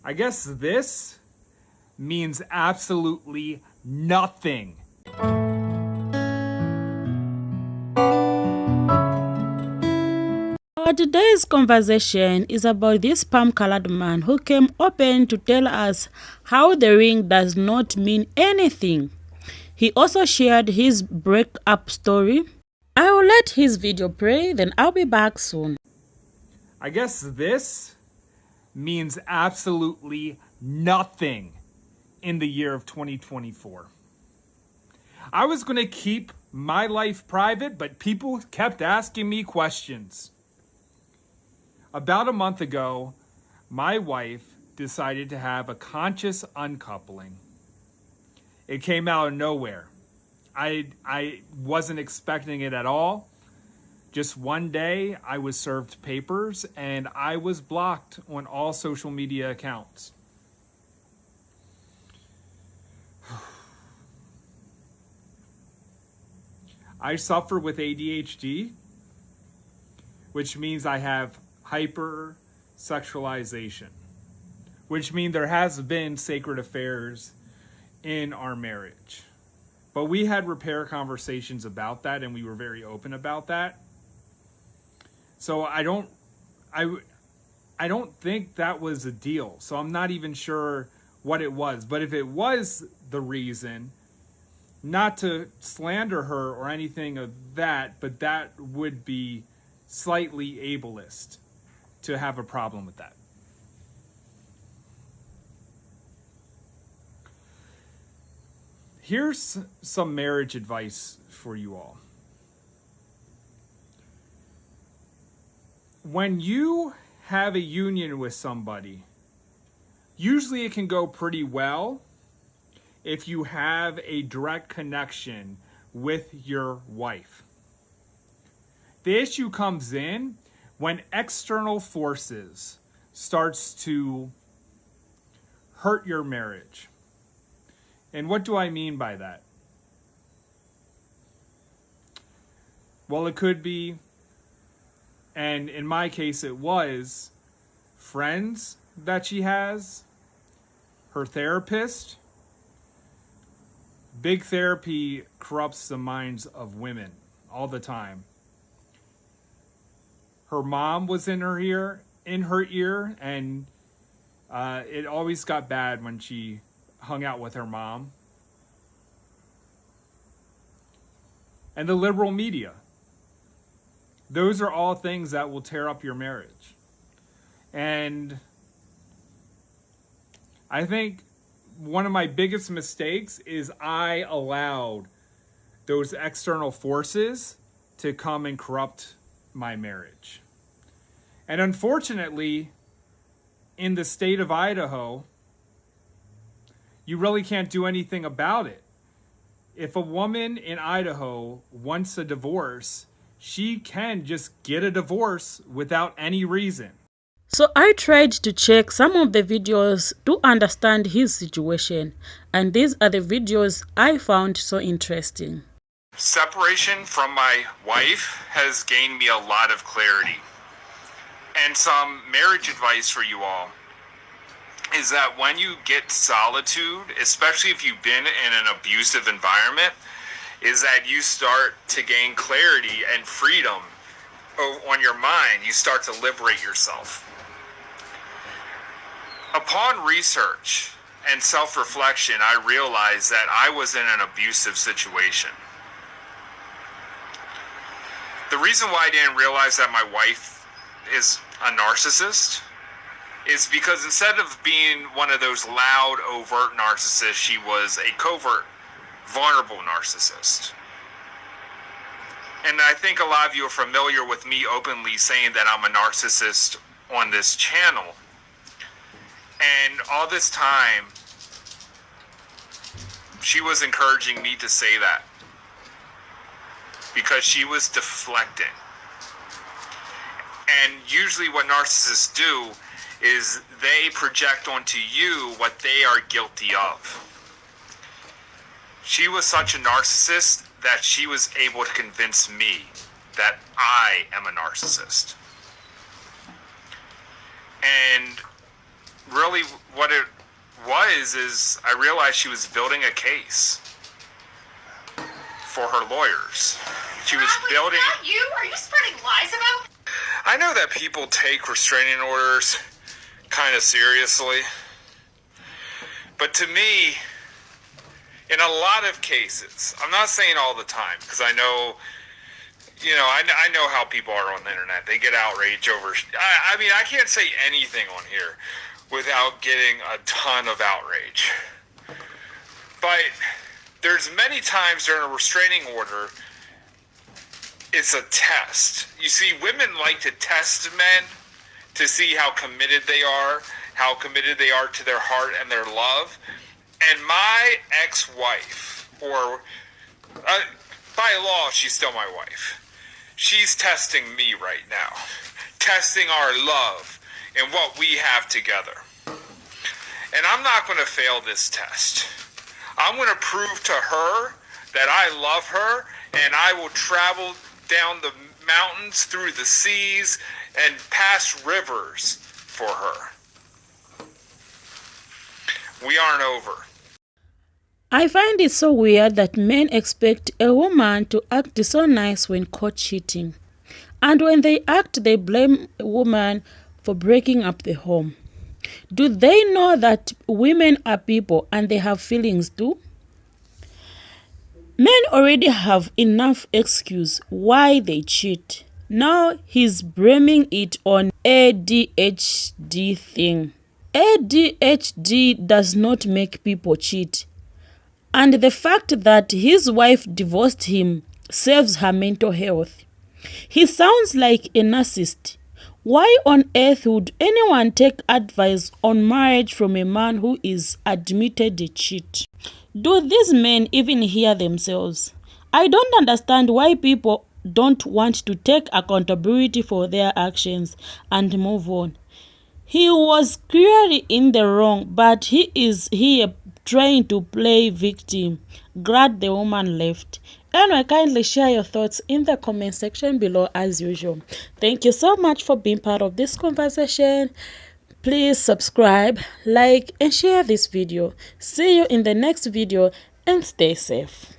I guess this means absolutely nothing. Our today's conversation is about this palm-colored man who came open to tell us how the ring does not mean anything. He also shared his breakup story. I will let his video play, then I'll be back soon. I guess this means absolutely nothing in the year of 2024. I was going to keep my life private, but people kept asking me questions. About a month ago, my wife decided to have a conscious uncoupling. It came out of nowhere. I wasn't expecting it at all. Just one day, I was served papers and I was blocked on all social media accounts. I suffer with ADHD, which means I have hypersexualization, which means there has been sacred affairs in our marriage. But we had repair conversations about that and we were very open about that. So I don't think that was a deal. So I'm not even sure what it was. But if it was the reason, not to slander her or anything of that, but that would be slightly ableist to have a problem with that. Here's some marriage advice for you all. When you have a union with somebody, usually it can go pretty well if you have a direct connection with your wife. The issue comes in when external forces starts to hurt your marriage. And what do I mean by that? Well, it could be, and in my case it was, friends that she has, her therapist. Big therapy corrupts the minds of women all the time. Her mom was in her ear, and it always got bad when she hung out with her mom. And the liberal media. Those are all things that will tear up your marriage. And I think one of my biggest mistakes is I allowed those external forces to come and corrupt my marriage. And unfortunately, in the state of Idaho, you really can't do anything about it. If a woman in Idaho wants a divorce, she can just get a divorce without any reason. So I tried to check some of the videos to understand his situation, and these are the videos I found so interesting. Separation from my wife has gained me a lot of clarity. And some marriage advice for you all is that when you get solitude, especially if you've been in an abusive environment, is that you start to gain clarity and freedom on your mind. You start to liberate yourself. Upon research and self-reflection, I realized that I was in an abusive situation. The reason why I didn't realize that my wife is a narcissist is because instead of being one of those loud, overt narcissists, she was a covert, vulnerable narcissist. And I think a lot of you are familiar with me openly saying that I'm a narcissist on this channel. And all this time, she was encouraging me to say that because she was deflecting. And usually what narcissists do is they project onto you what they are guilty of. She was such a narcissist that she was able to convince me that I am a narcissist. And really what it was is I realized she was building a case for her lawyers. She was building... Is that you? Are you spreading lies about me? I know that people take restraining orders kind of seriously, but to me, in a lot of cases, I'm not saying all the time, because I know, I know how people are on the internet. They get outraged over... I mean, I can't say anything on here without getting a ton of outrage. But there's many times during a restraining order, it's a test. You see, women like to test men to see how committed they are to their heart and their love. And my ex-wife, or by law, she's still my wife. She's testing me right now, testing our love and what we have together. And I'm not going to fail this test. I'm going to prove to her that I love her, and I will travel down the mountains, through the seas, and past rivers for her. We aren't over. I find it so weird that men expect a woman to act so nice when caught cheating. And when they act, they blame a woman for breaking up the home. Do they know that women are people and they have feelings too? Men already have enough excuse why they cheat. Now he's blaming it on ADHD thing. ADHD does not make people cheat. And the fact that his wife divorced him saves her mental health. He sounds like a narcissist. Why on earth would anyone take advice on marriage from a man who is admitted a cheat? Do these men even hear themselves? I don't understand why people don't want to take accountability for their actions and move on. He was clearly in the wrong, but he is here trying to play victim. Glad the woman left. Anyway, kindly share your thoughts in the comment section below as usual. Thank you so much for being part of this conversation. Please subscribe, like, and share this video. See you in the next video and stay safe.